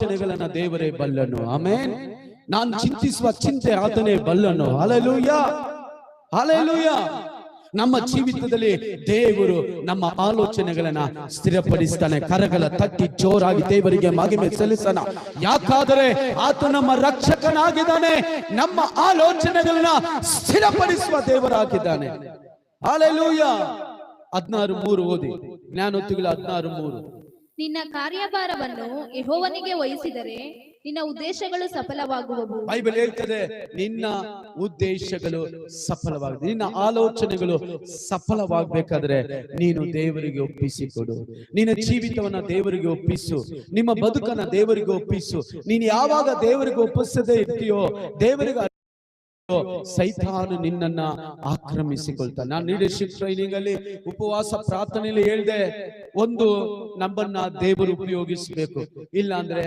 ಆಲೋಚನೆಗಳನ್ನ ದೇವರೇ ಬಲ್ಲನು. ಆಮೆನ್. ನಾನು ಚಿಂತಿಸುವ ಚಿಂತೆ ಆತನೇ ಬಲ್ಲನು. Hallelujah, hallelujah. ನಮ್ಮ ಜೀವಿತದಲ್ಲಿ ದೇವರು ನಮ್ಮ ಆಲೋಚನೆಗಳನ್ನ ಸ್ಥಿರಪಡಿಸ್ತಾನೆ. ಕರಗಳ ತಟ್ಟಿ ಜೋರಾಗಿ ದೇವರಿಗೆ ಮಹಿಮೆ ಸಲ್ಲಿಸೋಣ. ಯಾಕಾದರೆ ಆತ ನಮ್ಮ ರಕ್ಷಕನಾಗಿದ್ದಾನೆ, ನಮ್ಮ ಆಲೋಚನೆಗಳನ್ನ ಸ್ಥಿರಪಡಿಸುವ ದೇವರಾಗಿದ್ದಾನೆ. ಹಲ್ಲೆಲೂಯಾ. 16:3 ಓದಿ, ಜ್ಞಾನೋಕ್ತಿಗಳ 16:3. ನಿನ್ನ ಕಾರ್ಯಭಾರವನ್ನು ಯೆಹೋವನಿಗೆ ವಹಿಸಿದರೆ ನಿನ್ನ ಉದ್ದೇಶಗಳು ಸಫಲವಾಗುವವು. ಬೈಬಲ್ ಹೇಳ್ತದೆ, ನಿನ್ನ ಉದ್ದೇಶಗಳು ಸಫಲವಾಗುವುದು, ನಿನ್ನ ಆಲೋಚನೆಗಳು ಸಫಲವಾಗಬೇಕಾದ್ರೆ ನೀನು ದೇವರಿಗೆ ಒಪ್ಪಿಸಿಕೊಡು. ನಿನ್ನ ಜೀವಿತವನ್ನ ದೇವರಿಗೆ ಒಪ್ಪಿಸು, ನಿಮ್ಮ ಬದುಕನ್ನ ದೇವರಿಗೆ ಒಪ್ಪಿಸು. ನೀನು ಯಾವಾಗ ದೇವರಿಗೆ ಒಪ್ಪಿಸದೇ ಇರ್ತೀಯೋ, ದೇವರಿಗೆ ಸೈತಾನು ನಿನ್ನನ್ನ ಆಕ್ರಮಿಸಿಕೊಳ್ತಾನೆ. ನಾನು ಲೀಡರ್ಶಿಪ್ ಟ್ರೈನಿಂಗ್ ಅಲ್ಲಿ ಉಪವಾಸ ಪ್ರಾರ್ಥನೆಯಲ್ಲಿ ಹೇಳಿದೆ, ಒಂದು ನಮ್ಮನ್ನ ದೇವರು ಉಪಯೋಗಿಸಬೇಕು, ಇಲ್ಲ ಅಂದ್ರೆ